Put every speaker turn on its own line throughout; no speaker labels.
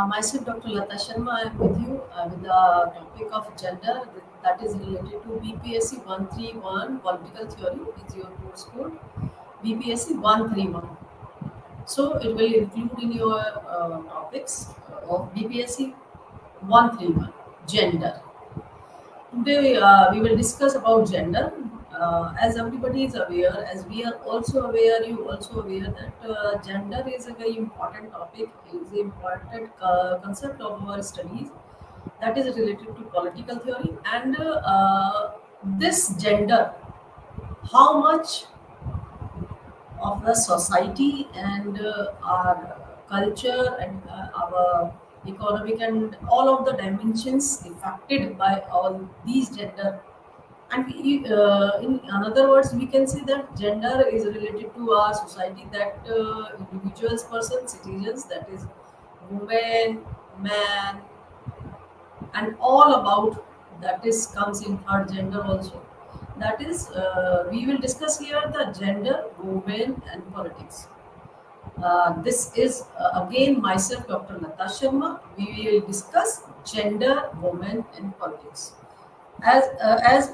Myself, Dr. Lata Sharma, I am with you with the topic of gender that is related to BPSC 131 political theory is your course code BPSC 131. So it will include in your topics of BPSC 131 gender. Today we will discuss about gender. As everybody is aware, as we are also aware, you also aware that gender is a very important topic, is an important concept of our studies that is related to political theory and this gender, how much of the society and our culture and our economic and all of the dimensions affected by all these gender and in another words we can say that gender is related to our society that individuals person citizens that is woman man and all about that is comes in third gender also that is we will discuss here the gender women and politics. This is again myself, Dr. Lata Sharma. We will discuss gender, women, and politics. As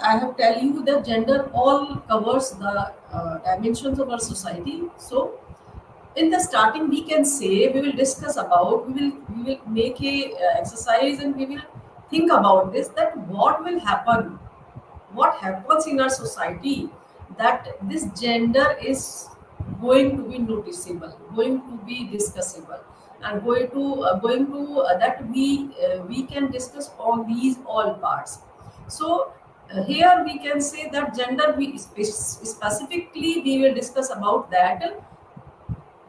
I have tell you, the gender all covers the dimensions of our society. So, in the starting, we can say we will discuss about we will make a exercise and we will think about this that what will happen what happens in our society that this gender is going to be noticeable, going to be discussable, and going to that we can discuss all these all parts. So here we can say that gender we specifically we will discuss about that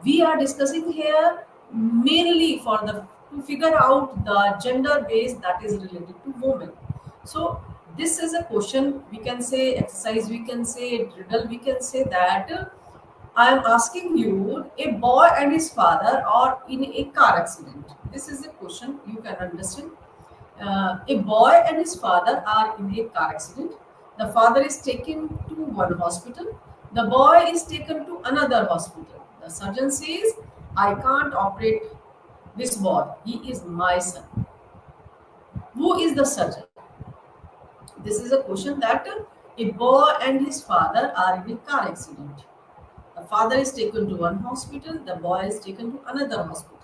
we are discussing here mainly for the to figure out the gender base that is related to women. So this is a question we can say exercise we can say riddle we can say that I am asking you a boy and his father are in a car accident. This is a question you can understand. A boy and his father are in a car accident. The father is taken to one hospital. The boy is taken to another hospital. The surgeon says, I can't operate this boy. He is my son. Who is the surgeon? This is a question that a boy and his father are in a car accident. The father is taken to one hospital, the boy is taken to another hospital.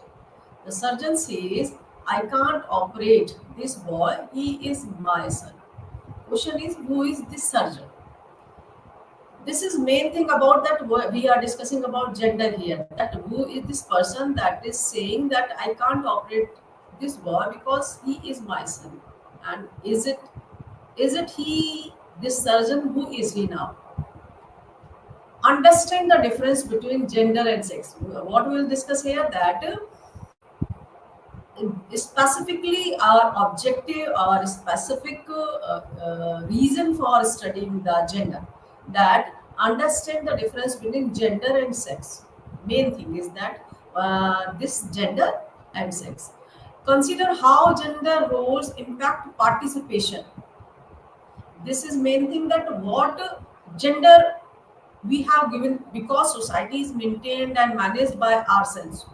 The surgeon says, I can't operate this boy, he is my son. Question is, who is this surgeon? This is main thing about that we are discussing about gender here. That who is this person that is saying that I can't operate this boy because he is my son? And is it he this surgeon? Who is he now? Understand the difference between gender and sex. What we will discuss here that specifically our objective or specific reason for studying the gender that understand the difference between gender and sex. Main thing is that this gender and sex. Consider how gender roles impact participation. This is main thing that what gender we have given because society is maintained and managed by ourselves.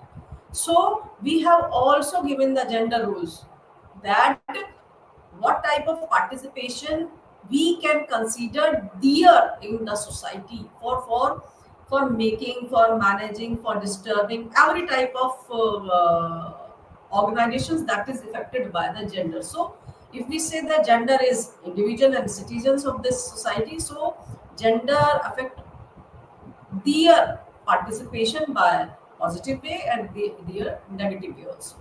So we have also given the gender rules that what type of participation we can consider dear in the society for making, for managing, for disturbing every type of organizations that is affected by the gender. So if we say that gender is individual and citizens of this society, so gender affect their participation by positive way and their negative way also.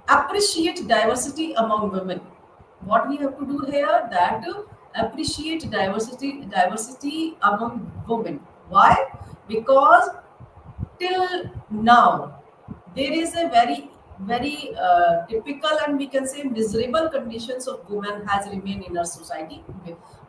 Appreciate diversity among women. What we have to do here that appreciate diversity among women. Why? Because till now there is a very typical and we can say miserable conditions of women has remained in our society.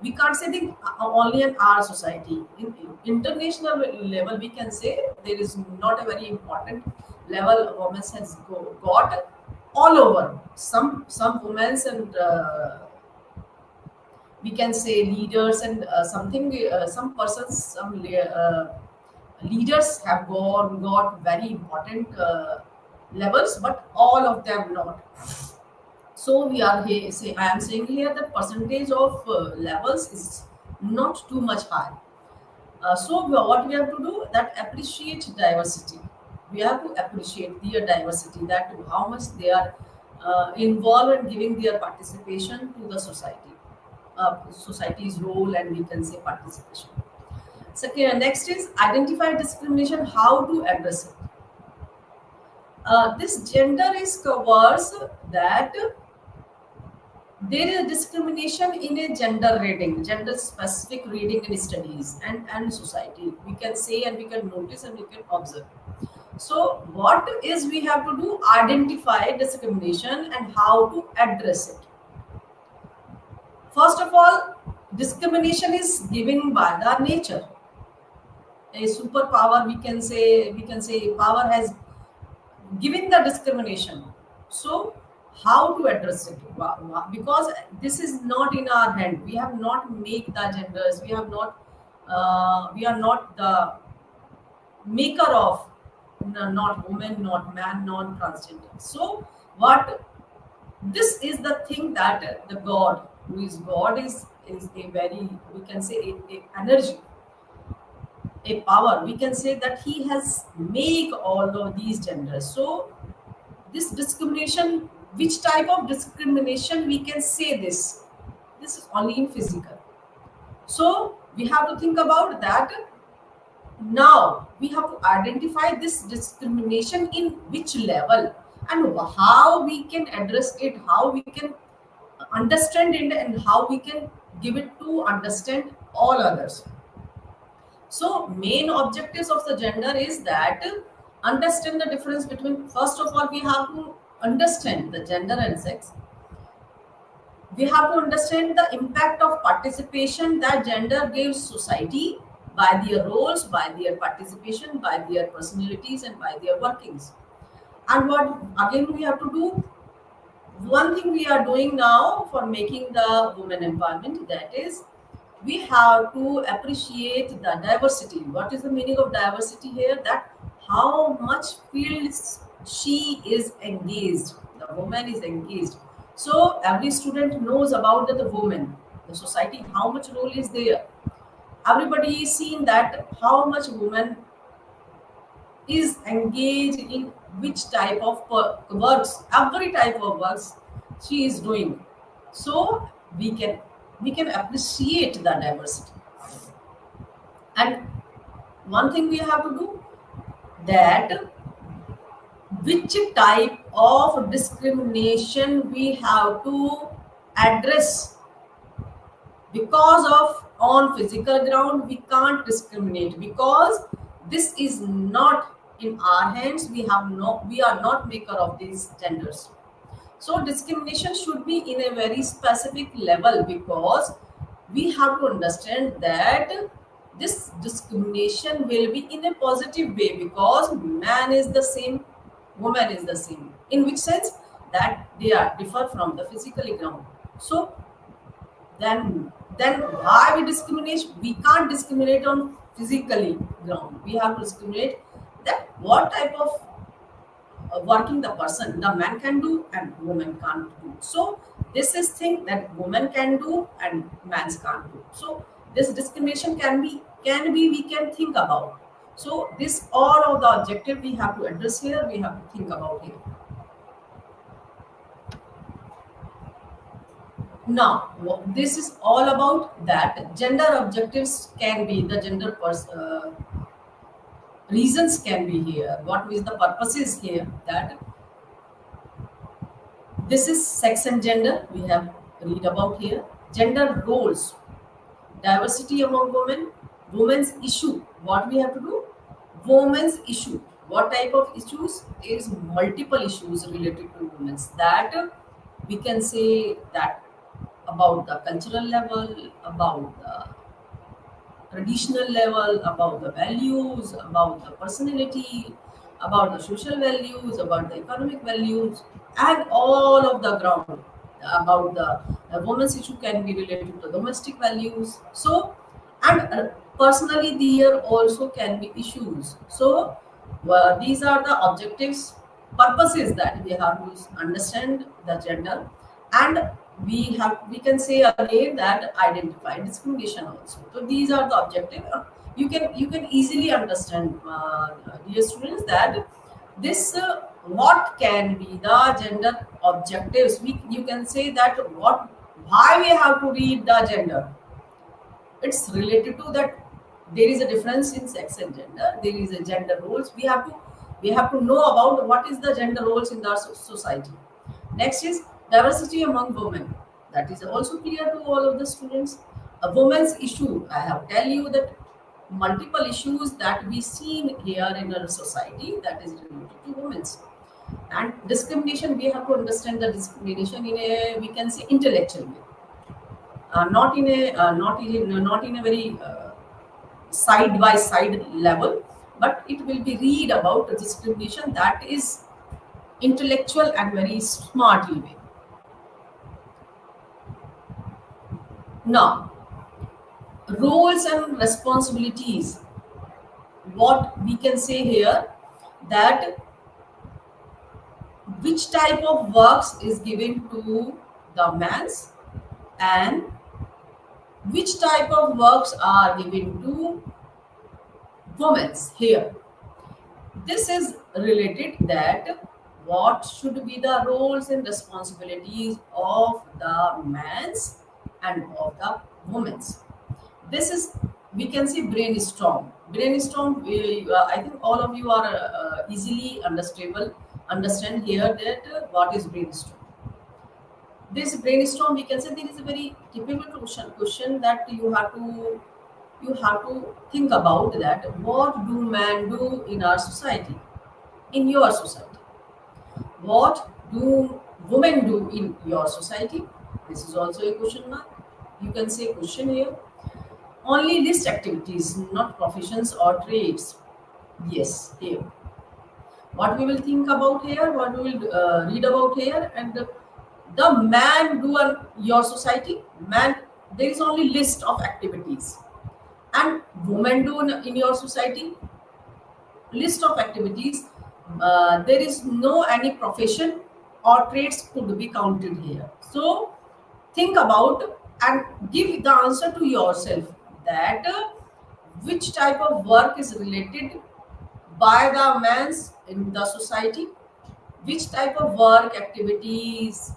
We can't say the, only in our society. In international level, we can say there is not a very important level women has got all over. Some women and we can say leaders and something some persons leaders have got very important levels, but all of them not. So we are here. Say I am saying here that percentage of levels is not too much high. What we have to do that appreciate diversity. We have to appreciate their diversity. That how much they are involved in giving their participation to the society's role, and we can say participation. Second, next is identify discrimination. How to address it. This gender is covers that there is a discrimination in a gender reading, gender specific reading in studies and society. We can say and we can notice and we can observe. So, what is we have to do? Identify discrimination and how to address it. First of all, discrimination is given by the nature. A superpower, we can say power has given the discrimination. So, how to address it? Because this is not in our hand. We have not make the genders. We are not the maker of not woman, not man, not transgender. So, what this is the thing that the God, who is God, is a very, we can say a energy, a power. We can say that He has make all of these genders. So this discrimination, which type of discrimination we can say this is only in physical. So we have to think about that. Now we have to identify this discrimination in which level and how we can address it, how we can understand it, and how we can give it to understand all others. So main objectives of the gender is that understand the difference between, first of all we have to understand the gender and sex. We have to understand the impact of participation that gender gives society by their roles, by their participation, by their personalities, and by their workings. And what again we have to do, one thing we are doing now for making the women empowerment, that is we have to appreciate the diversity. What is the meaning of diversity here? That how much fields she is engaged, the woman is engaged. So every student knows about the woman, the society, how much role is there. Everybody is seeing that how much woman is engaged in which type of works, every type of works she is doing. So we can appreciate the diversity. And one thing we have to do, that which type of discrimination we have to address, because of on physical ground we can't discriminate, because this is not in our hands. We are not maker of these genders. So discrimination should be in a very specific level, because we have to understand that this discrimination will be in a positive way, because man is the same, woman is the same. In which sense? That they are differ from the physically ground. So then why we discriminate? We can't discriminate on physically ground. We have to discriminate that what type of working the person, the man can do and woman can't do. So this is thing that woman can do and man's can't do. So this discrimination can be we can think about. So this all of the objective we have to address here, we have to think about here. Now this is all about that gender objectives can be the reasons can be here. What is the purposes here? That this is sex and gender. We have read about here. Gender roles, diversity among women, women's issue. What we have to do? Women's issue. What type of issues? Is multiple issues related to women's. That we can say that about the cultural level, about the traditional level, about the values, about the personality, about the social values, about the economic values, and all of the ground. About the women's issue can be related to domestic values. So, and personally, there also can be issues. So, these are the objectives Purpose is that we have to understand the gender, and we can say again that identify discrimination also. So these are the objective. You can easily understand, dear students, that this what can be the gender objectives. You can say that what why we have to read the gender. It's related to that there is a difference in sex and gender. There is a gender roles. We have to know about what is the gender roles in our society. Next is diversity among women. That is also clear to all of the students. A woman's issue, I have tell you that multiple issues that we see here in our society that is related to women's. And discrimination, we have to understand the discrimination in a, we can say, intellectual way, not in a very side by side level, but it will be read about the discrimination that is intellectual and very smartly way. Now, roles and responsibilities. What we can say here, that which type of works is given to the mans, and which type of works are given to women's here. This is related that what should be the roles and responsibilities of the men's and of the women's. This is, we can say, brainstorm. Brainstorm. I think all of you are easily understand here that what is brainstorm. This brainstorm, we can say, there is a very typical question that you have to think about that what do men do in our society, in your society. What do women do in your society? This is also a question mark. You can say question here. Only list activities, not professions or trades. Yes, here. What we will think about here, what we will read about here, and the man do in your society. Man, there is only list of activities, and women do in your society list of activities. There is no any profession or trades could be counted here. So think about and give the answer to yourself that which type of work is related by the man's in the society, which type of work, activities,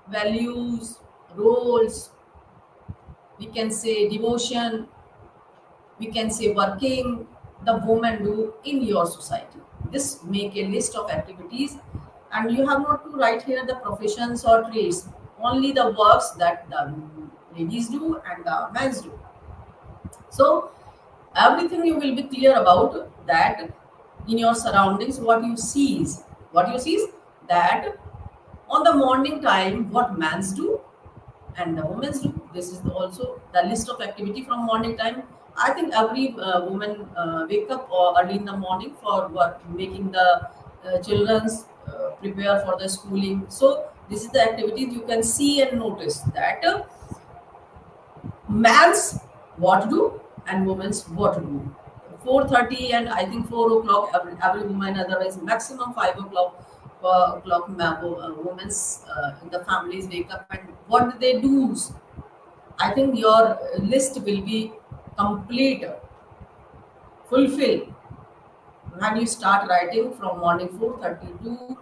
values, roles, we can say devotion, we can say working, the women do in your society. This make a list of activities, and you have not to write here the professions or trades, only the works that the ladies do and the men do. So everything you will be clear about that in your surroundings. What you see is that on the morning time what men's do and the women's do. This is also the list of activity from morning time. I think every woman wake up or early in the morning for work, making the children's prepare for the schooling. So this is the activities you can see and notice that man's what do and women's what do. 4:30 and I think 4 o'clock every woman, otherwise maximum 5 o'clock. Women's in the families wake up, and what do they do? I think your list will be complete, fulfill when you start writing from morning 4:30 to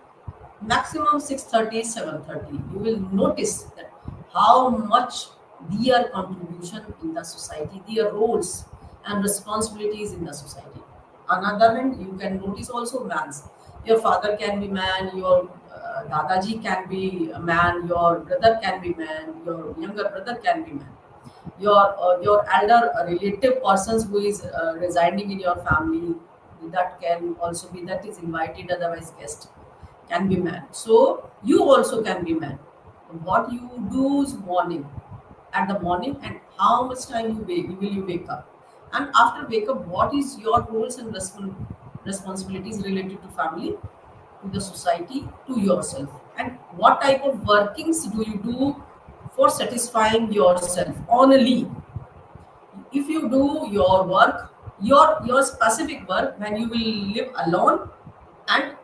maximum 6:30, 7:30. You will notice that how much their contribution in the society, their roles and responsibilities in the society. On the other hand, you can notice also man's. Your father can be man, your dadaji can be a man, your brother can be man, your younger brother can be man, your elder relative persons who is residing in your family, that can also be, that is invited, otherwise guest, can be man. So you also can be man. What you do is morning, at the morning, and how much time will you wake up, and after wake up what is your roles and responsibilities related to family, to the society, to yourself, and what type of workings do you do for satisfying yourself only. If you do your work, your specific work when you will live alone, and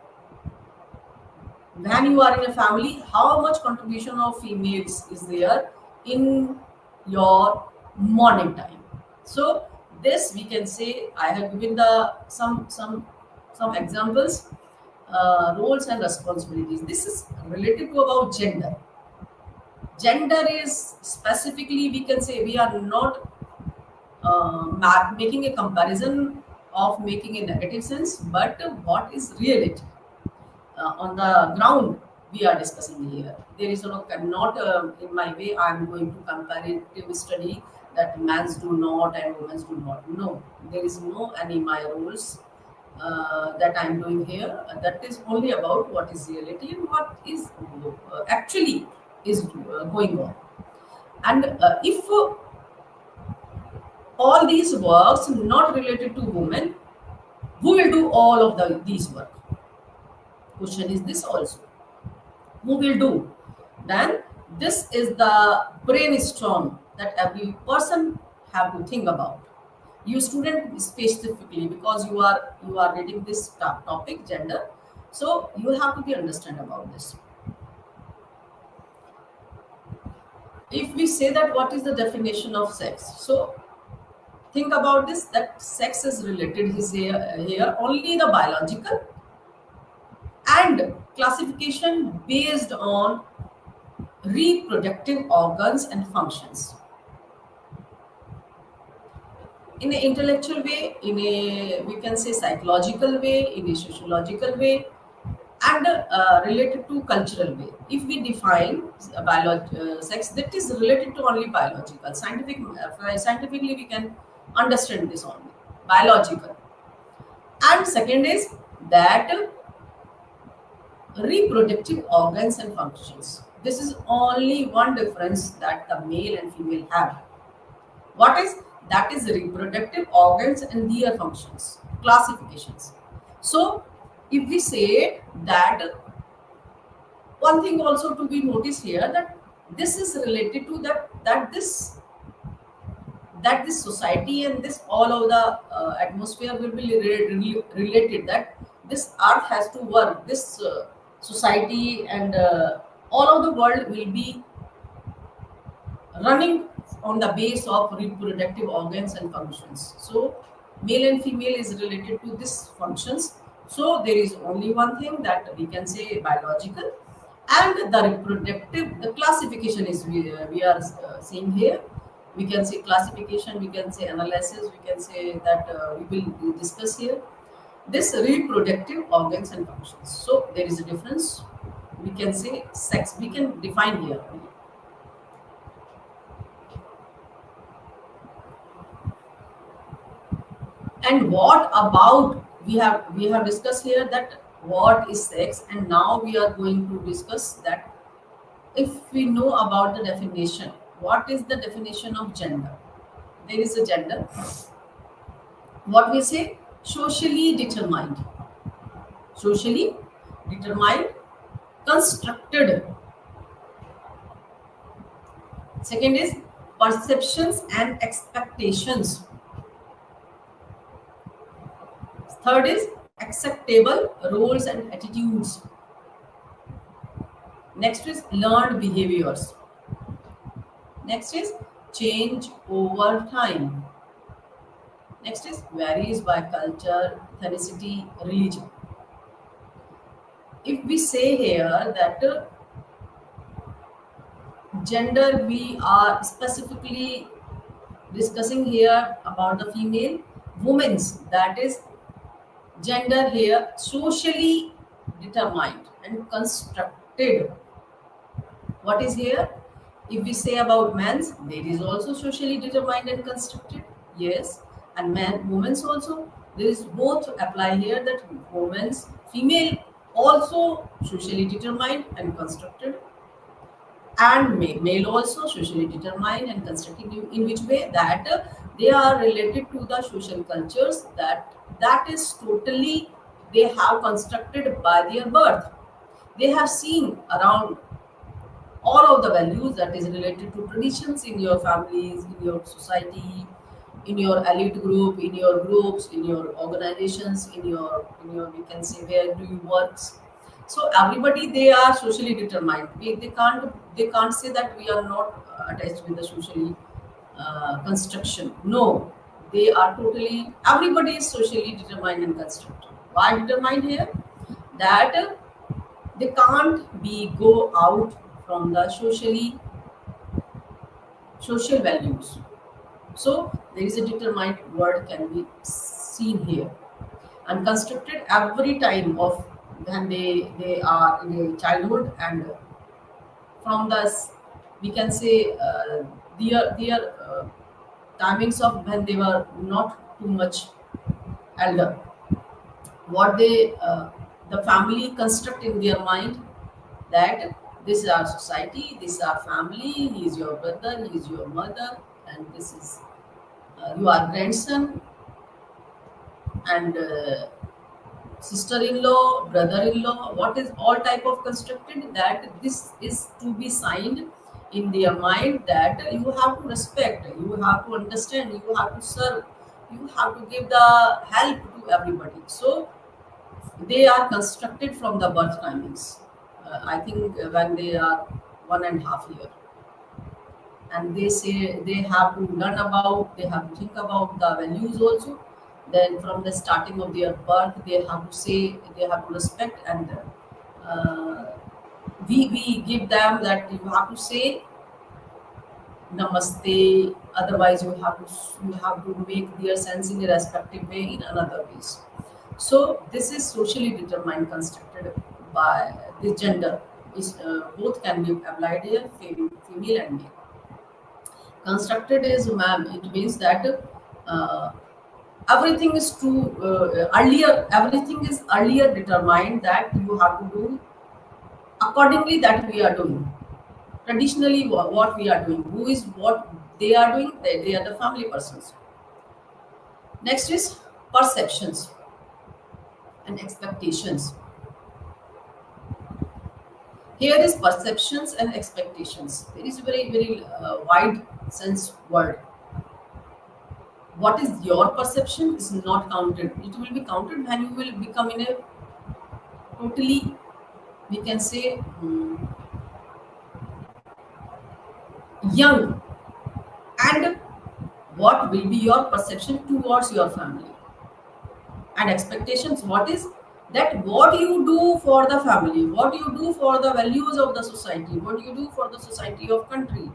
when you are in a family, how much contribution of females is there in your morning time. So this we can say, I have given the some examples, roles and responsibilities. This is related to about gender. Gender is specifically, we can say, we are not making a comparison of making a negative sense, but what is reality on the ground we are discussing here. There is no cannot in my way I am going to comparative study that men's do not and women's do not. No, there is no any my rules that I am doing here. That is only about what is reality and what is actually is going on. And if all these works not related to women, who will do all of these work? Question is this also. Who will do? Then this is the brainstorm that every person have to think about. You student specifically, because you are reading this topic gender, so you have to be understand about this. If we say that what is the definition of sex, so think about this, that sex is related is here only the biological and classification based on reproductive organs and functions. In an intellectual way, in a we can say psychological way, in a sociological way, and related to cultural way. If we define sex, that is related to only biological. Scientifically, we can understand this only biological. And second is that reproductive organs and functions. This is only one difference that the male and female have. What is that? Is reproductive organs and their functions, classifications. So, if we say that, one thing also to be noticed here, that this is related to that this society and this all of the atmosphere will be related, that this earth has to work, this society and all of the world will be running on the base of reproductive organs and functions. So male and female is related to these functions. So there is only one thing that we can say biological, and the reproductive, the classification is we are seeing here. We can say classification, we can say analysis, we can say that we will discuss here this reproductive organs and functions. So there is a difference. We can say sex, we can define here. And what about, we have discussed here that what is sex, and now we are going to discuss that if we know about the definition, what is the definition of gender? There is a gender, what we say, socially determined, socially determined, constructed. Second is perceptions and expectations. Third is acceptable roles and attitudes. Next is learned behaviors. Next is change over time. Next is varies by culture, ethnicity, religion. If we say here that gender, we are specifically discussing here about the female, women's, that is gender here socially determined and constructed. What is here? If we say about men's, there is also socially determined and constructed. Yes, and women's also. There is both apply here, that women's, female also socially determined and constructed, and male also socially determined and constructed. In which way? That they are related to the social cultures that is totally they have constructed by their birth. They have seen around all of the values that is related to traditions in your families, in your society, in your elite group, in your groups, in your organizations, in your we can say where do you work. So everybody, they are socially determined. They can't say that we are not attached with the socially construction. No, they are totally, everybody is socially determined and constructed. Why determined here? That they can't be go out from the social values. So there is a determined word can be seen here and constructed every time of when they are in a childhood, and from the we can say their timings of when they were not too much elder, what they the family construct in their mind, that this is our society, this is our family, he is your brother, he is your mother, and this is you are grandson, and sister-in-law, brother-in-law, what is all type of constructed, that this is to be signed in their mind, that you have to respect, you have to understand, you have to serve, you have to give the help to everybody. So they are constructed from the birth timings. I think when they are 1.5 year, and they say they have to learn about, they have to think about the values also. Then from the starting of their birth, they have to say, they have to respect, and uh, we give them that you have to say namaste, otherwise you have to make their sense in a respective way in another ways. So this is socially determined, constructed by the gender, is both can be applied here, female and male. Constructed is, ma'am, it means that uh, everything is too earlier, everything is earlier determined, that you have to do accordingly, that we are doing traditionally what we are doing, who is what they are doing, they are the family persons. Next is perceptions and expectations. Here is perceptions and expectations. There is a very wide sense word. What is your perception is not counted. It will be counted when you will become in a totally, we can say, young. And what will be your perception towards your family? And expectations, what is that, what you do for the family, what you do for the values of the society, what you do for the society of country,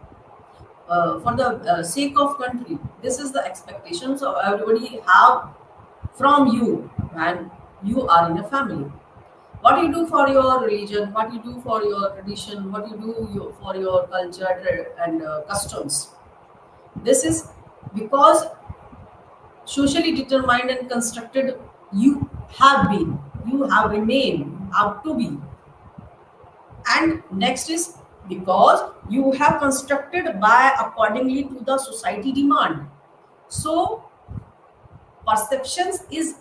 for the sake of country. This is the expectations of everybody have from you when you are in a family. What you do for your religion, what you do for your tradition, what you do for your culture and customs. This is because socially determined and constructed you have been, you have remained, you have to be. And next is because you have constructed by accordingly to the society demand. So perceptions is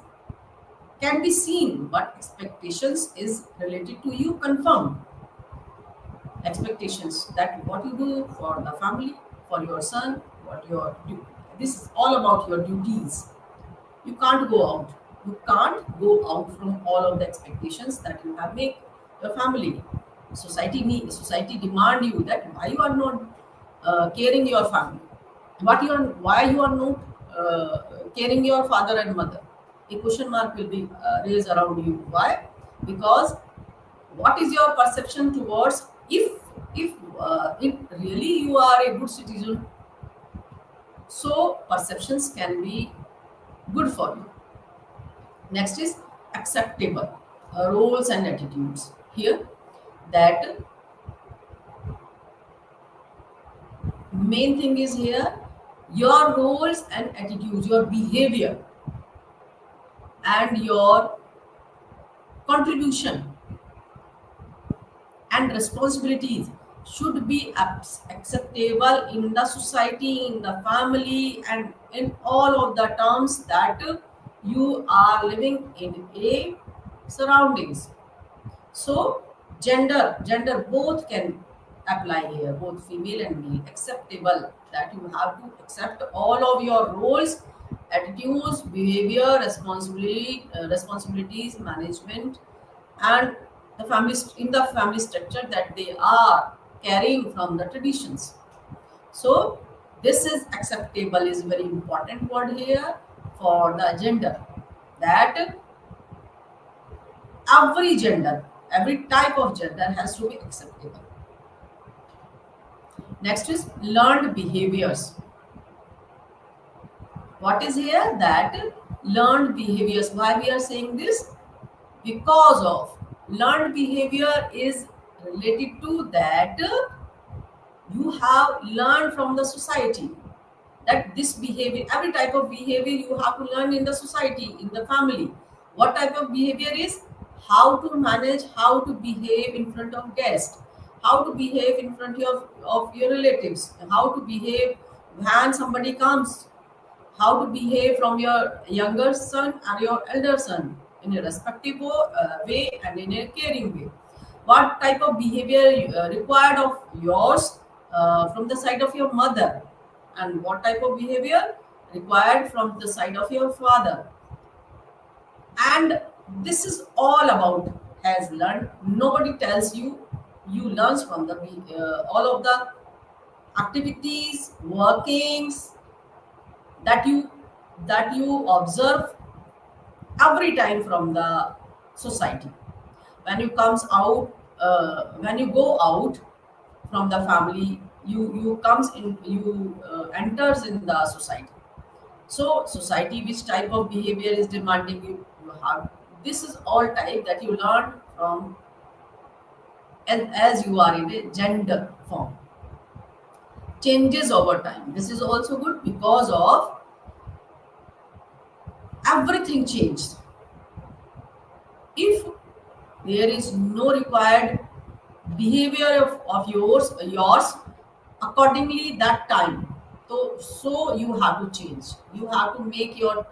can be seen, but expectations is related to you confirmed. Expectations, that what you do for the family, for your son, what your this is all about your duties. You can't go out, you can't go out from all of the expectations that you have made your family. Society demand you, that why you are not caring your family, why you are not caring your father and mother. A question mark will be raised around you. Why? Because what is your perception towards, if really you are a good citizen, so perceptions can be good for you. Next is acceptable roles and attitudes. Here, that main thing is here, your roles and attitudes, your behavior and your contribution and responsibilities should be acceptable in the society, in the family, and in all of the terms that you are living in a surroundings. So gender both can apply here, both female and male. Acceptable, that you have to accept all of your roles, attitudes, behavior, responsibilities, management, and the family in the family structure that they are carrying from the traditions. So this is acceptable is very important word here for the gender, that every gender, every type of gender has to be acceptable. Next is learned behaviors. What is here? That learned behaviors. Why we are saying this? Because of learned behavior is related to that you have learned from the society, that this behavior, every type of behavior you have to learn in the society, in the family. What type of behavior is? How to manage, how to behave in front of guests, how to behave in front of your relatives, how to behave when somebody comes, how to behave from your younger son and your elder son in a respectful way and in a caring way. What type of behavior required of yours from the side of your mother, and what type of behavior required from the side of your father. And this is all about has learned. Nobody tells you, you learn from the all of the activities, workings that you observe every time from the society. When you comes out, when you go out from the family, you comes in, you enters in the society. So society, which type of behavior is demanding you have. This is all type that you learn from, and as you are in a gender form. Changes over time. This is also good because of everything changed. If there is no required behavior of yours accordingly that time, so you have to change, you have to make your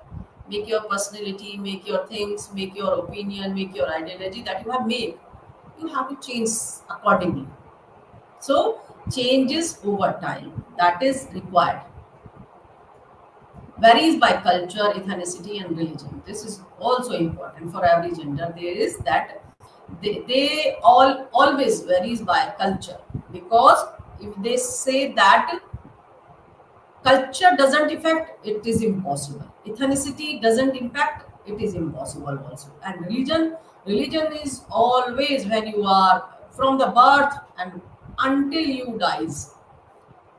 personality, make your things, make your opinion, make your ideology that you have made, you have to change accordingly. So changes over time, that is required. Varies by culture, ethnicity, and religion. This is also important for every gender. There is that they all always varies by culture, because if they say that culture doesn't affect, it is impossible. Ethnicity doesn't impact, it is impossible also. And religion is always when you are from the birth and until you dies.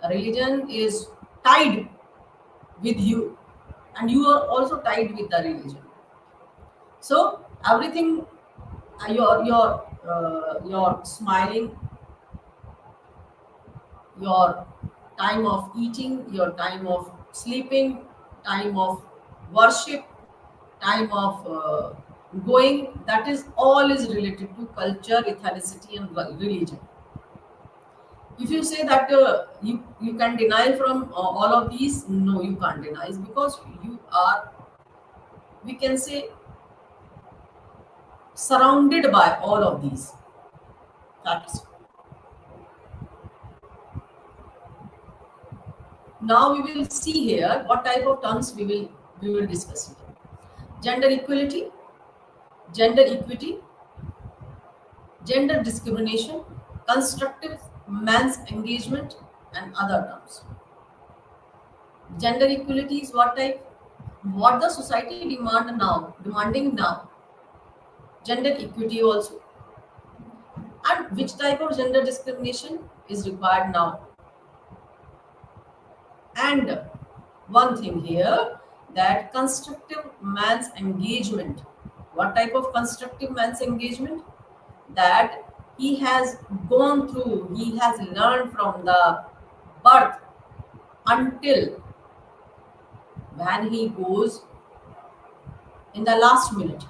Religion is tied with you, and you are also tied with the religion. So everything, your smiling, your time of eating, your time of sleeping, time of worship, time of going, that is all is related to culture, ethnicity, and religion. If you say that you can deny from all of these, no, you can't deny, because you are, we can say, surrounded by all of these facts. Now we will see here what type of terms we will discuss here. Gender equality, gender equity, gender discrimination, constructive man's engagement, and other terms. Gender equality is what type? What the society demanding now. Gender equity also. And which type of gender discrimination is required now. And one thing here, that constructive man's engagement. What type of constructive man's engagement? That he has gone through, he has learned from the birth until when he goes in the last minute.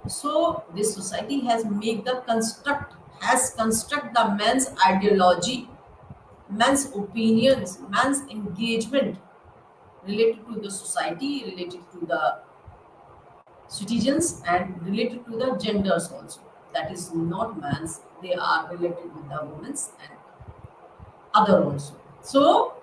So this society has made the construct the man's ideology, man's opinions, man's engagement related to the society, related to the citizens, and related to the genders also. That is not man's, they are related with the women's and other also. So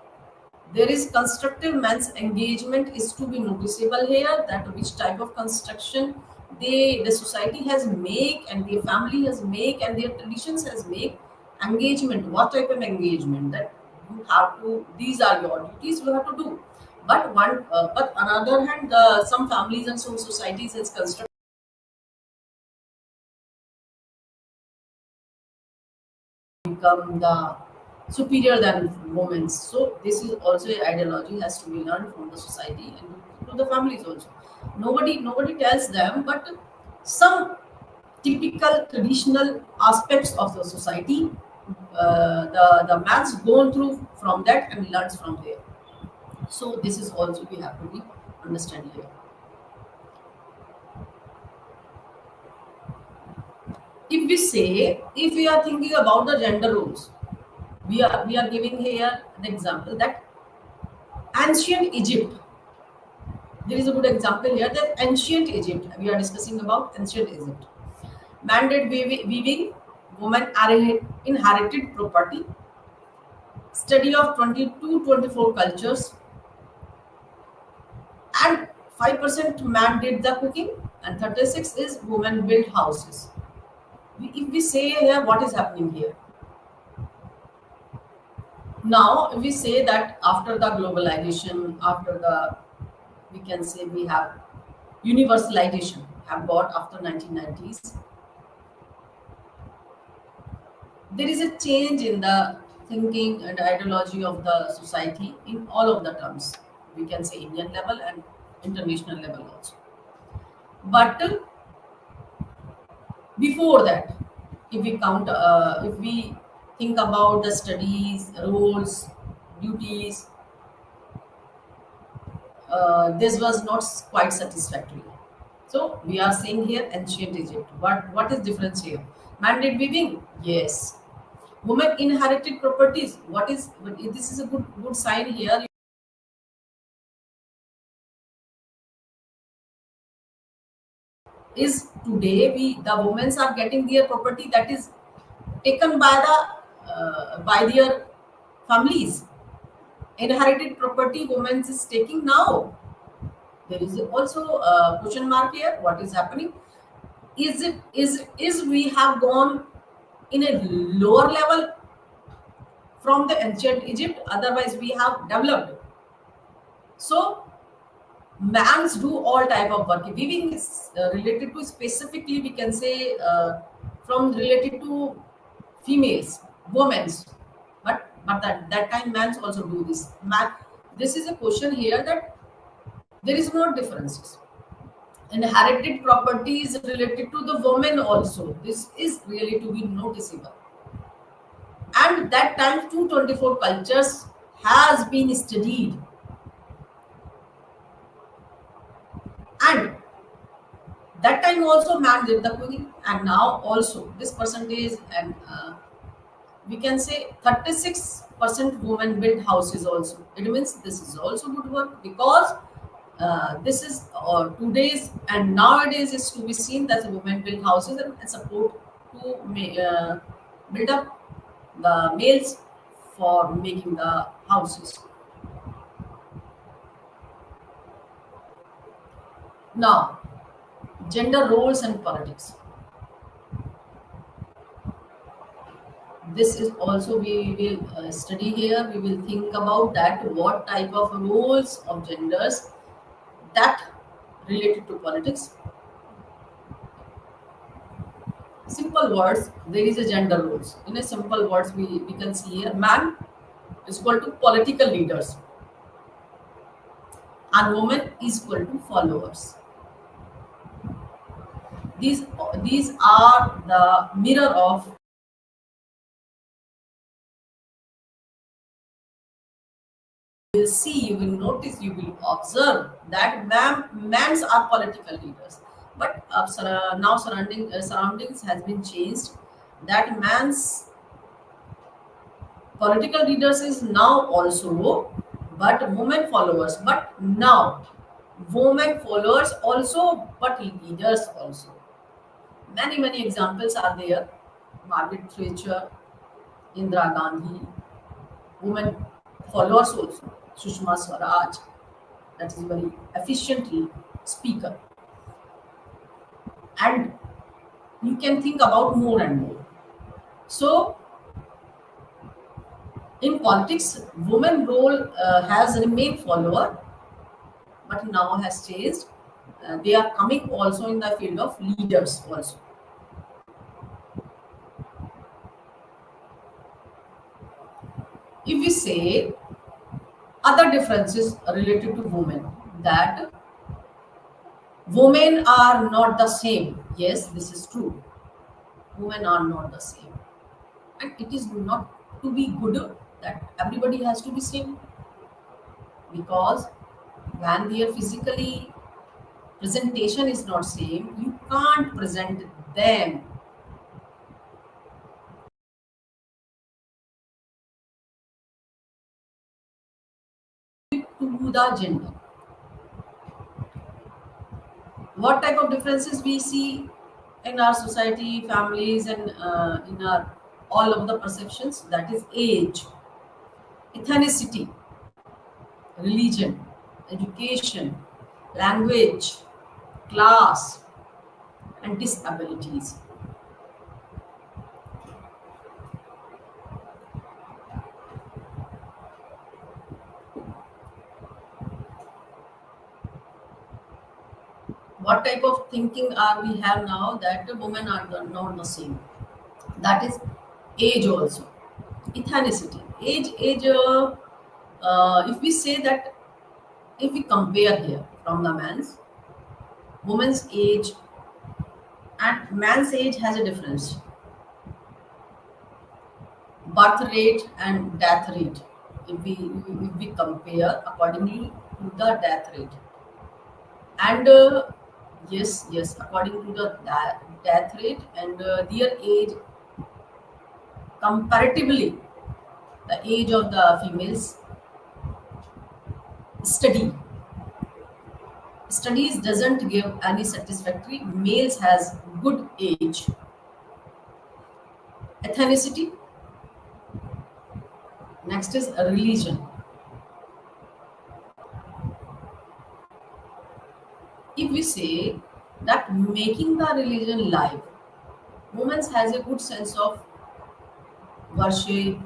there is constructive man's engagement is to be noticeable here, that which type of construction, the society has make, and the family has make, and their traditions has make engagement. What type of engagement that you have to? These are your duties you have to do. But on other hand, some families and some societies has constructed become the superior than women. So this is also a ideology has to be learned from the society and to the families also. Nobody tells them, but some typical traditional aspects of the society, the man's gone through from that and learns from there. So this is also we have to be understand here. If we are thinking about the gender roles, we are giving here an example that ancient Egypt. There is a good example here that ancient Egypt. We are discussing about ancient Egypt. Mandate weaving, women are inherited property. Study of 22-24 cultures, and 5% man did the cooking, and 36 is women build houses. If we say here what is happening here, now if we say that after the globalization, after the, we can say we have universalization have got after 1990s, there is a change in the thinking and ideology of the society in all of the terms. We can say Indian level and international level also. But before that, if we think about the studies, roles, duties, this was not quite satisfactory. So we are saying here ancient Egypt. What is difference here? Mandate weaving, yes. Women inherited properties. What is this is a good sign here. Is today we the women are getting their property that is taken by their families. Inherited property women is taking now. There is also a question mark here. What is happening? Is we have gone in a lower level from the ancient Egypt? Otherwise, we have developed. So mans do all type of work. Weaving is related to specifically we can say from related to females, women's. But that time mans also do this. This is a question here that there is no differences. Inherited property is related to the women also. This is really to be noticeable. And that time 224 cultures has been studied, and that time also man did the cooking, and now also this percentage, and we can say 36% women build houses also. It means this is also good work because this is today's and nowadays is to be seen that the women build houses and support to build up the males for making the houses. Now, gender roles and politics. This is also we will study here. We will think about that what type of roles of genders that related to politics. Simple words, there is a gender roles. In a simple words, we can see here man is equal to political leaders and woman is equal to followers. These are the mirror of. You will see, you will notice, you will observe that mans are political leaders. But now surroundings has been changed. That man's political leaders is now also, but women followers. But now women followers also, but leaders also. Many examples are there. Margaret Thatcher, Indira Gandhi, women followers also. Sushma Swaraj, that is very efficiently speaker. and you can think about more and more. So in politics, women role has remained follower, but now has changed. They are coming also in the field of leaders also. If we say other differences related to women, that women are not the same. Yes, this is true. Women are not the same. And it is not to be good that everybody has to be same, because when their physically presentation is not same, you can't present them to the gender. What type of differences we see in our society, families, and in our all of the perceptions? That is age, ethnicity, religion, education, language, class, and disabilities. What type of thinking are we have now that the women are not the same? That is age also, ethnicity, if we say that, if we compare here from the man's, woman's age and man's age has a difference. Birth rate and death rate, if we compare accordingly to the death rate, and yes, according to the death rate and their age, comparatively the age of the females, study studies doesn't give any satisfactory. Males has good age. Ethnicity, next is a religion. If we say that making the religion live, women has a good sense of worship,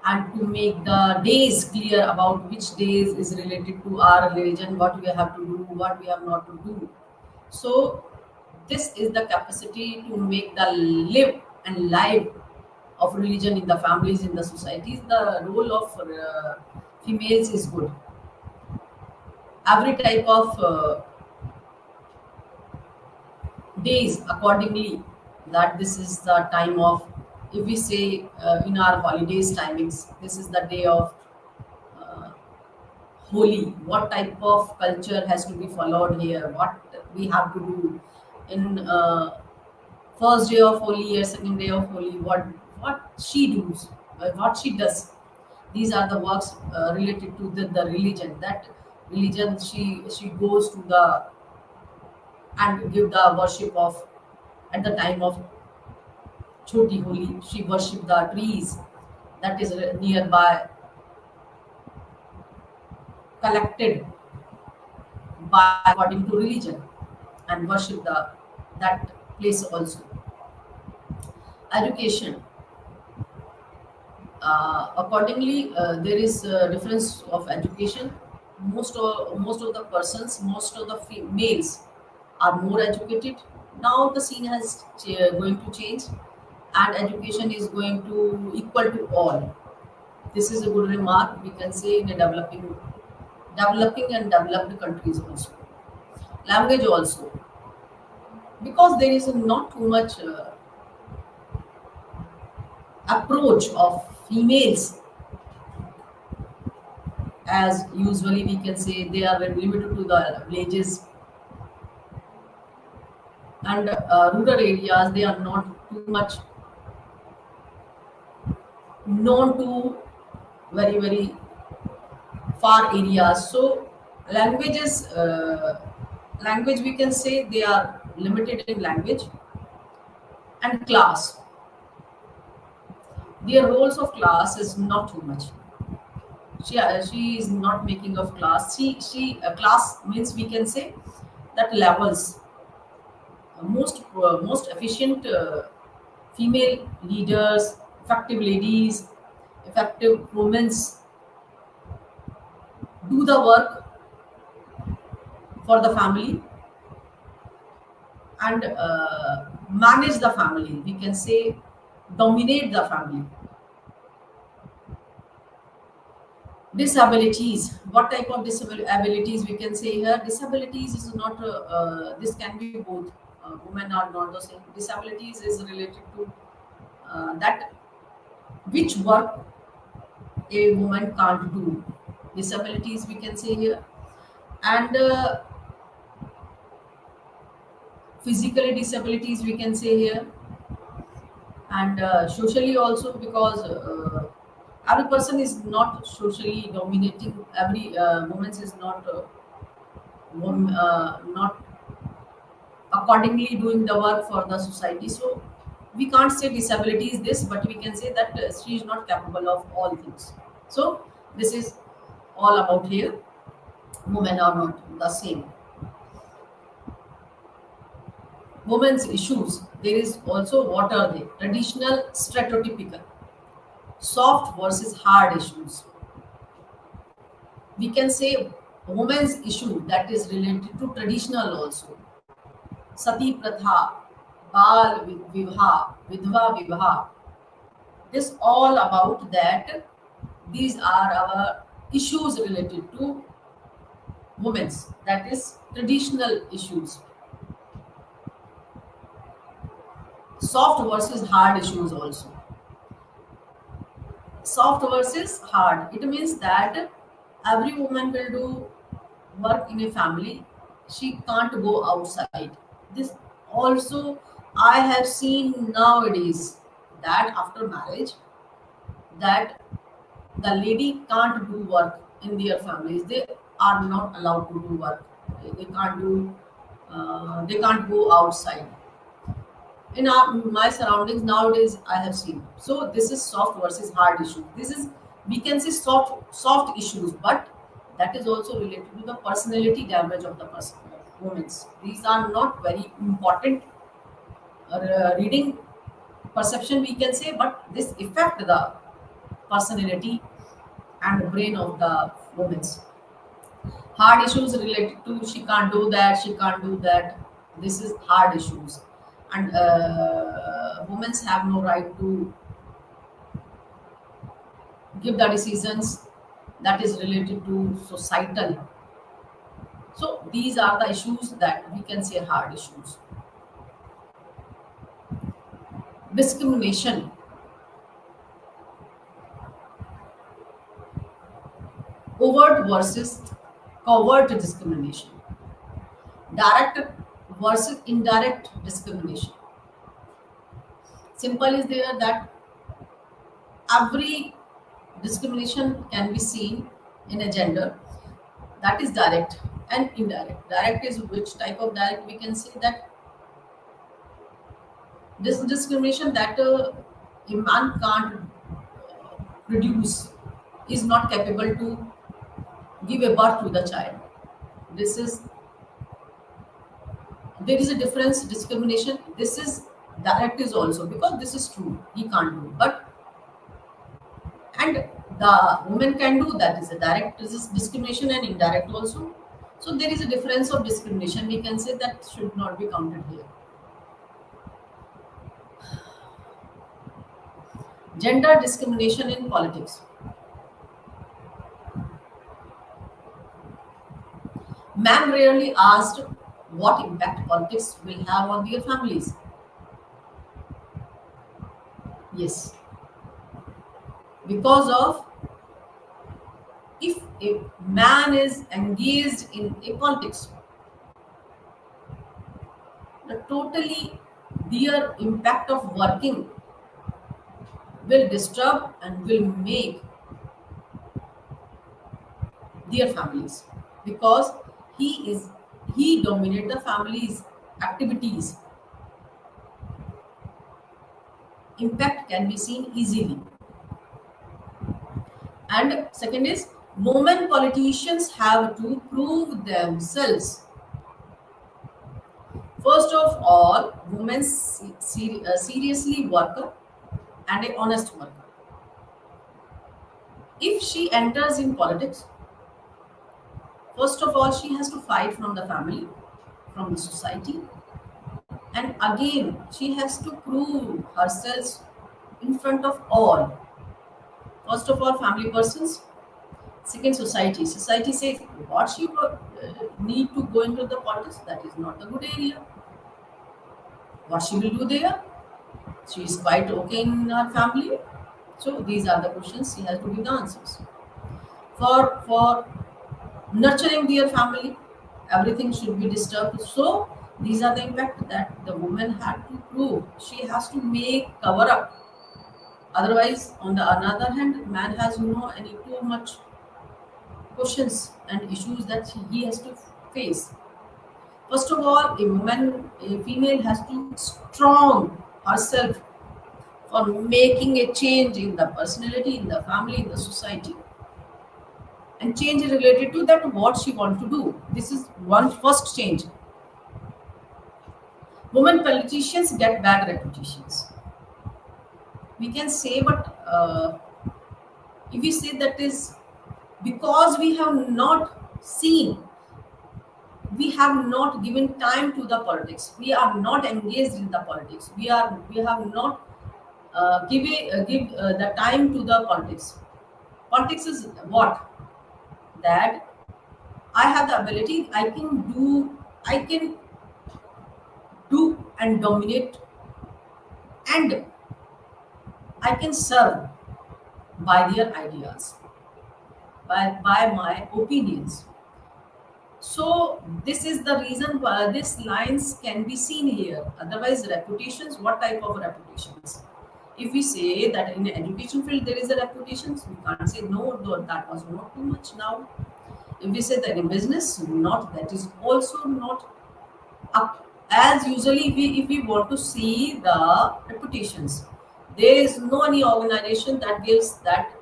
and to make the days clear about which days is related to our religion, what we have to do, what we have not to do. So this is the capacity to make the live and live of religion in the families, in the societies. The role of females is good. Every type of days accordingly, that this is the time of, if we say in our holidays timings, this is the day of uh, Holi. What type of culture has to be followed here? What we have to do in first day of Holi or second day of Holi? What she does, what she does. These are the works related to the religion. That religion, she goes to the and give the worship of, at the time of Choti Holi. She worship the trees that is nearby, collected by according to religion, and worship the that place also. Education, accordingly, there is a difference of education. Most of the persons, most of the males are more educated. Now the scene has going to change, and education is going to equal to all. This is a good remark we can say in a developing and developed countries also. Language also, because there is not too much approach of females, as usually we can say they are very limited to the villages and rural areas. They are not too much known to very far areas. So languages, language we can say they are limited in language. And class, their roles of class is not too much. She is not making of class. She class means we can say that levels. most efficient female leaders, effective ladies, effective women do the work for the family and manage the family. We can say dominate the family. Disabilities. What type of disabilities we can say here? Disabilities is not. This can be both. Women are not the same. Disabilities is related to that which work a woman can't do. Disabilities we can say here, and physically disabilities we can say here, and socially also because every person is not socially dominating. Every woman is not not accordingly doing the work for the society. So we can't say disability is this, but we can say that she is not capable of all things. So this is all about here. Women are not the same. Women's issues. There is also what are they? Traditional, stereotypical, soft versus hard issues. We can say women's issue that is related to traditional also. Sati Pratha, Bal Vivha, Vidva Vivha. This all about that. These are our issues related to women's. That is traditional issues. Soft versus hard issues also. Soft versus hard. It means that every woman will do work in a family. She can't go outside. This also I have seen nowadays that after marriage that the lady can't do work in their families. They are not allowed to do work. They can't do. They can't go outside. In my surroundings nowadays, I have seen. So this is soft versus hard issue. This is we can say soft issues, but that is also related to the personality damage of the person. Women's. These are not very important reading perception we can say, but this affect the personality and brain of the women's. Hard issues related to she can't do that, she can't do that. This is hard issues, and women have no right to give the decisions that is related to societal. So these are the issues that we can say hard issues. Discrimination, overt versus covert discrimination, direct versus indirect discrimination. Simple is there that every discrimination can be seen in a gender, that is direct and indirect. Direct is which type of direct we can say that this discrimination that a man can't produce, is not capable to give a birth to the child. This is there is a difference discrimination. This is direct is also because this is true he can't do, but and the woman can do, that is a direct. This is discrimination and indirect also. So there is a difference of discrimination we can say that should not be counted here. Gender discrimination in politics. Man rarely asked what impact politics will have on their families. Yes, because of if a man is engaged in a politics, the totally their impact of working will disturb and will make their families because he is he dominate the family's activities. Impact can be seen easily. And second is women politicians have to prove themselves. First of all, women seriously worker and a honest worker. If she enters in politics, first of all, she has to fight from the family, from the society, and again, she has to prove herself in front of all. First of all, family persons. Second, society. Society says what she need to go into the politics. That is not a good area. What she will do there? She is quite okay in her family. So these are the questions she has to give the answers. For nurturing their family, everything should be disturbed. So these are the impact that the woman had to prove. She has to make cover up. Otherwise, on the another hand, man has any too much questions and issues that he has to face. First of all, a female has to strong herself for making a change in the personality, in the family, in the society, and change is related to that what she wants to do. This is one first change. Women politicians get bad reputations. We can say, but if we say that is because we have not seen, we have not given time to the politics. We are not engaged in the politics. We have not give the time to the politics. Politics is what? That I have the ability, I can do and dominate, and I can serve by their ideas, by my opinions. So this is the reason why these lines can be seen here. Otherwise, reputations, what type of reputations? If we say that in the education field there is a reputation, we can't say no, though that was not too much now. If we say that in business, not that is also not up. As usually if we want to see the reputations, there is no any organization that gives that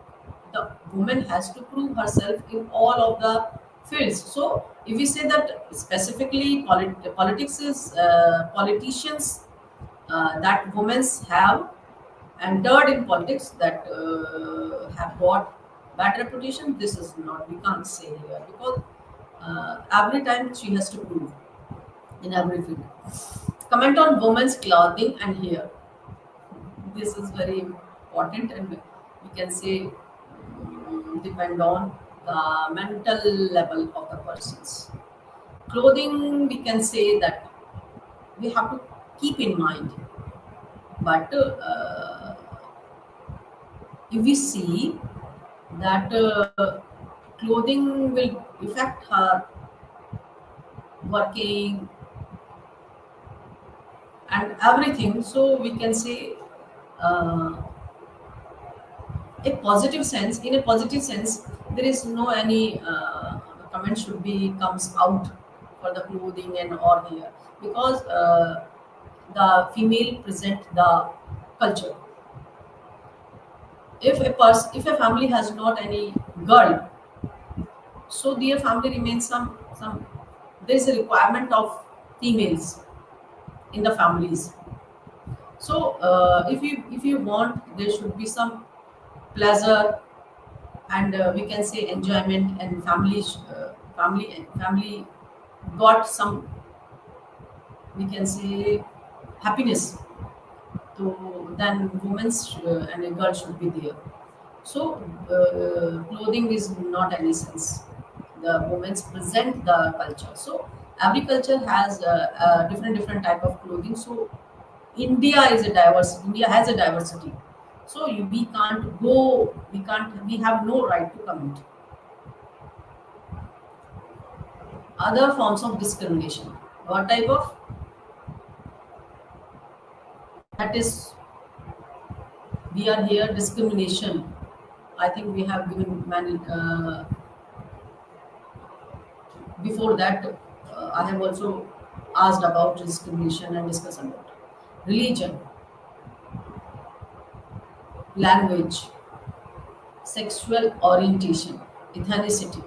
the woman has to prove herself in all of the fields. So if we say that specifically politics is politicians that women have entered in politics that have got bad reputation, this is not, we can't say here because every time she has to prove in every field. Comment on women's clothing and hair. This is very important, and we can say depend on the mental level of the persons. Clothing, we can say that we have to keep in mind, but if we see that clothing will affect her working and everything, so we can say uh, a positive sense, in a positive sense, there is no any comment should be comes out for the clothing and or hair, because the female present the culture. If a family has not any girl, so their family remains some, there is a requirement of females in the families. So if you want, there should be some pleasure, and we can say enjoyment, and family got some, we can say, happiness. So then women's and a girl should be there. So clothing is not any sense. The women's present the culture. So every culture has a different type of clothing. So India is a diverse. India has a diversity. So we can't go. We can't. We have no right to comment. Other forms of discrimination. What type of? That is, we are here discrimination. I think we have given many. Before that, I have also asked about discrimination and discussed about religion, language, sexual orientation, ethnicity,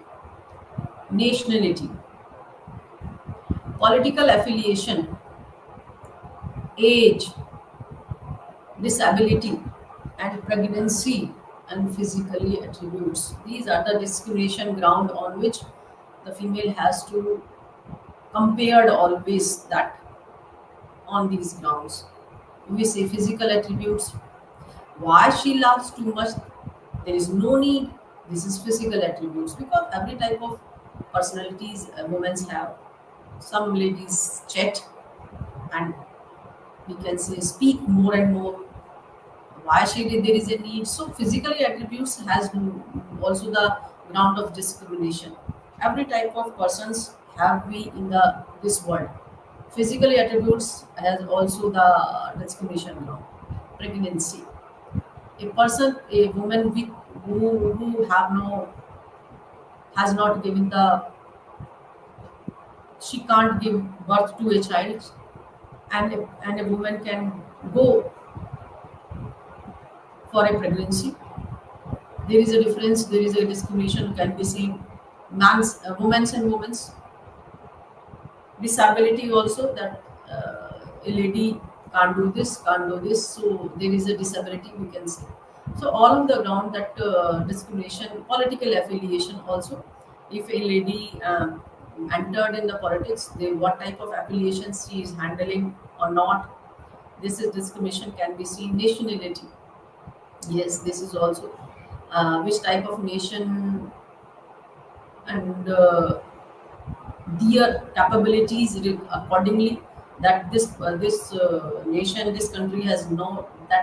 nationality, political affiliation. age, disability, and pregnancy and physically attributes. These are the discrimination ground on which the female has to compared always that on these grounds. We say physical attributes. Why she loves too much? There is no need. This is physical attributes because every type of personalities women have. Some ladies chat and we can say speak more and more. Why she did there is a need. So physically attributes has also the ground of discrimination. Every type of persons have we in the this world. Physically attributes has also the discrimination ground. Pregnancy. A person, a woman with who have no has not given the she can't give birth to a child and a woman can go for a pregnancy. There is a difference, there is a discrimination can be seen. Man's, women's and women's disability also that a lady can't do this, so there is a disability we can say. So all on the ground that discrimination, political affiliation also. If a lady entered in the politics, they, what type of affiliations she is handling or not, this is discrimination can be seen. Nationality, yes, this is also which type of nation and their capabilities accordingly that this nation this country has no uh,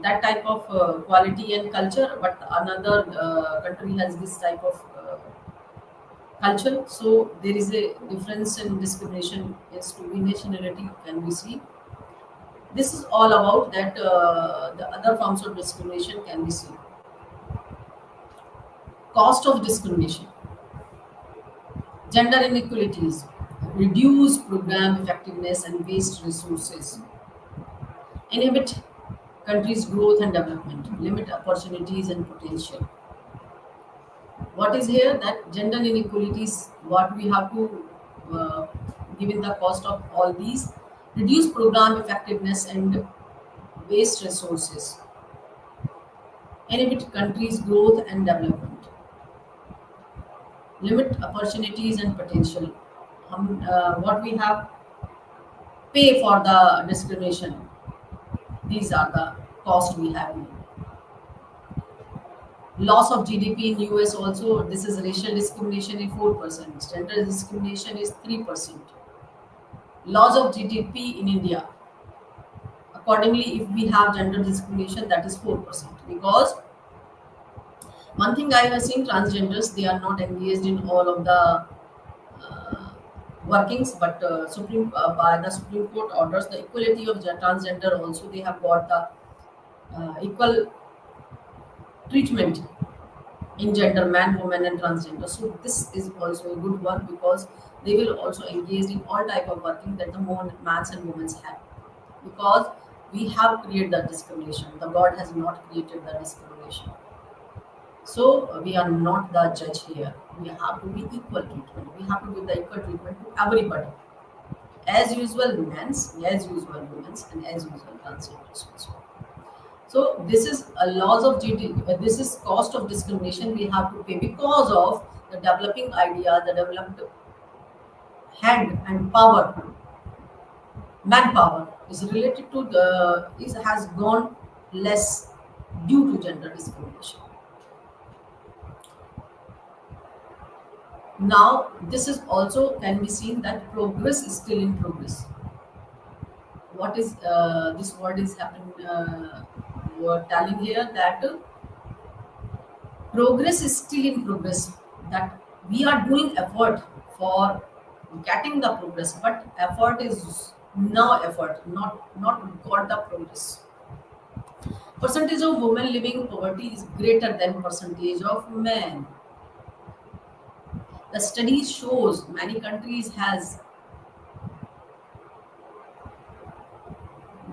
that type of quality and culture but another country has this type of culture, so there is a difference in discrimination is to be nationality can be seen. This is all about that the other forms of discrimination can be seen. Cost of discrimination, gender inequalities, reduce program effectiveness and waste resources, inhibit countries' growth and development, limit opportunities and potential. What is here that gender inequalities, what we have to uh, given the cost of all these, reduce program effectiveness and waste resources, inhibit countries' growth and development, limit opportunities and potential. What we have pay for the discrimination. These are the cost we have. Loss of GDP in US also. This is racial discrimination is 4%. Gender discrimination is 3%. Loss of GDP in India. Accordingly, if we have gender discrimination, that is 4%. Because one thing I have seen transgenders, they are not engaged in all of the uh, workings, but Supreme by the Supreme Court orders the equality of transgender. Also, they have got the equal treatment in gender, man, woman, and transgender. So this is also a good one because they will also engage in all type of working that the more mans and women have. Because we have created the discrimination. The God has not created the discrimination. So we are not the judge here. We have to be equal treatment. We have to give the equal treatment to everybody. As usual, men's, as usual, women's, and as usual, transgenders also. So this is a loss of GDP. This is cost of discrimination we have to pay because of the developing idea, the developed hand and power, manpower is related to the is has gone less due to gender discrimination. Now this is also can be seen that progress is still in progress. What is this word is happening? We're telling here that progress is still in progress, that we are doing effort for getting the progress, but effort is now effort not got the progress. Percentage of women living in poverty is greater than percentage of men. The study shows many countries has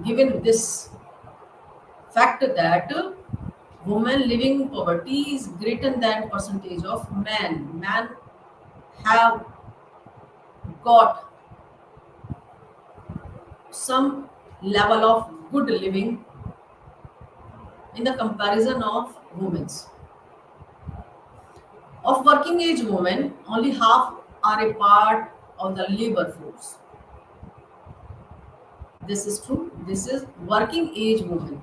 given this fact that women living in poverty is greater than percentage of men. Men have got some level of good living in the comparison of women's. Of working age women, only half are a part of the labor force. This is true. This is working age women,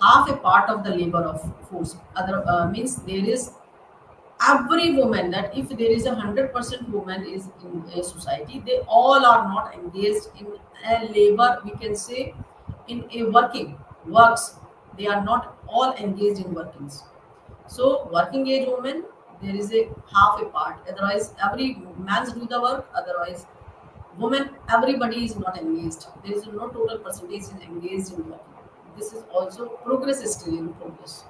half a part of the labor of force. Other means there is every woman, that if there is 100% woman is in a society, they all are not engaged in a labor, we can say, in a working works. They are not all engaged in workings. So working age women, there is a half a part. Otherwise, every man's do the work. Otherwise, women, everybody is not engaged. There is no total percentage is engaged in working. This is also progress is still in progress.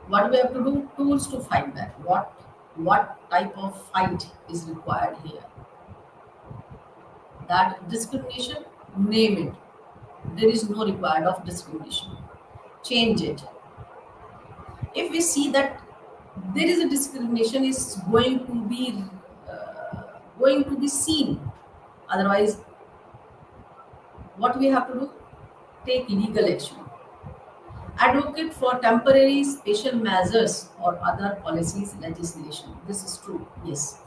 What we have to do? Tools to fight that. What type of fight is required here? That discrimination, name it. There is no required of discrimination. Change it. If we see that there is a discrimination is going to be seen, otherwise, what we have to do? Take legal action. Advocate for temporary special measures or other policies legislation. This is true. Yes.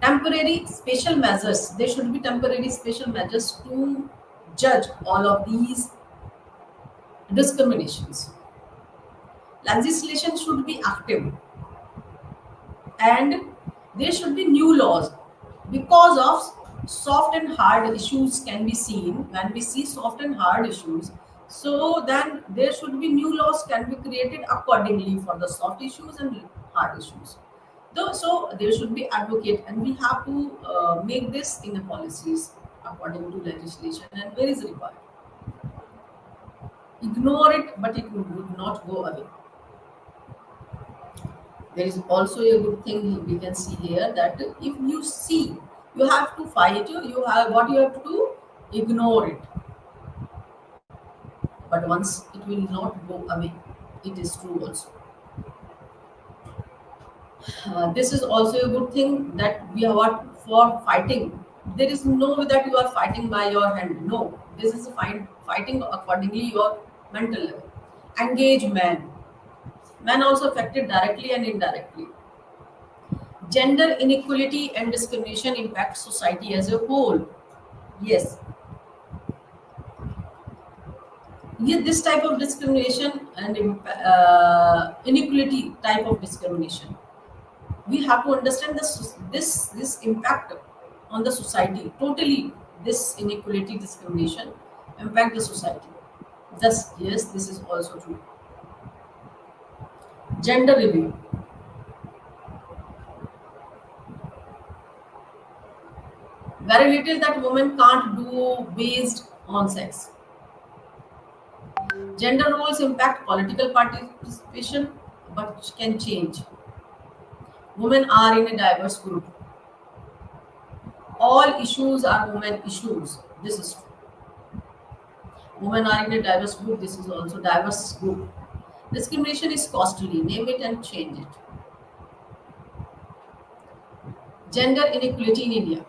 Temporary special measures. There should be temporary special measures to judge all of these discriminations. Legislation should be active, and there should be new laws, because of soft and hard issues can be seen. When we see soft and hard issues, so then there should be new laws can be created accordingly for the soft issues and hard issues. Though, so there should be advocate, and we have to make this in the policies according to legislation and where is required. Ignore it, but it would not go away. There is also a good thing we can see here, that if you see you have to fight, you have what you have to do, ignore it. But once it will not go away, it is true also. This is also a good thing, that we are what for fighting. There is no way that you are fighting by your hand. No, this is fighting accordingly your mental level. Engage men. Men also affected directly and indirectly. Gender inequality and discrimination impact society as a whole. Yes. Yeah, this type of discrimination and inequality type of discrimination, we have to understand this impact on the society totally. This inequality discrimination impact the society. Thus, yes, this is also true. Gender review. Very little that women can't do based on sex. Gender roles impact political participation, but can change. Women are in a diverse group. All issues are women issues. This is true. Women are in a diverse group. This is also diverse group. Discrimination is costly. Name it and change it. Gender inequality in India.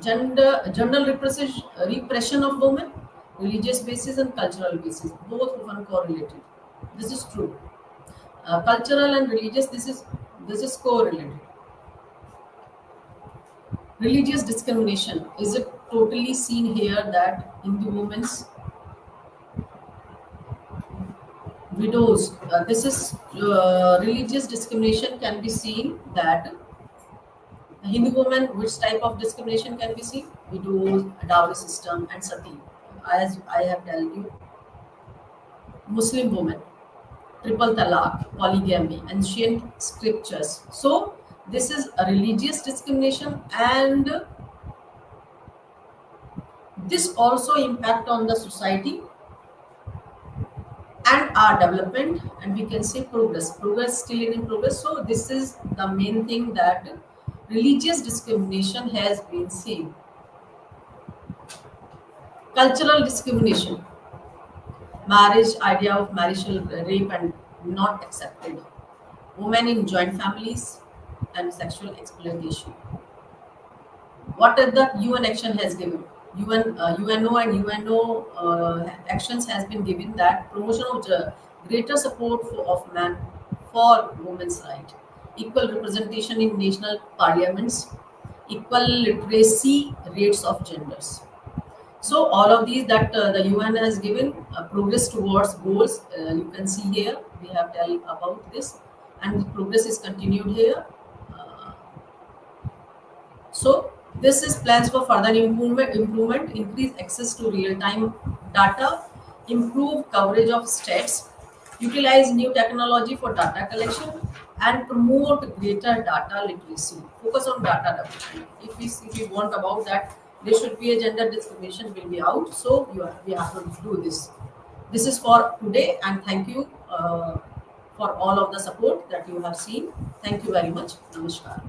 General repression of women, religious basis and cultural basis, both often correlated. This is true. Cultural and religious, this is correlated. Religious discrimination, is it totally seen here that Hindu women's widows, this is religious discrimination can be seen, that Hindu women, which type of discrimination can be seen? Widows, dowry system and sati. As I have told you, Muslim women, triple talaq, polygamy, ancient scriptures. So this is a religious discrimination, and this also impact on the society and our development, and we can say progress still in progress. So this is the main thing, that religious discrimination has been seen. Cultural discrimination, marriage, idea of marital rape and not accepted, women in joint families and sexual exploitation. what is the UN action has given. UNO and UNO actions has been given that promotion of greater support of man for women's right, equal representation in national parliaments, equal literacy rates of genders. So all of these that the UN has given progress towards goals. You can see here we have tell about this, and progress is continued here. Uh, so this is plans for further improvement, increase access to real-time data, improve coverage of stats, utilize new technology for data collection, and promote greater data literacy. Focus on data development. If we want about that, there should be a gender discrimination will be out. So we have to do this. This is for today, and thank you for all of the support that you have seen. Thank you very much. Namaskar.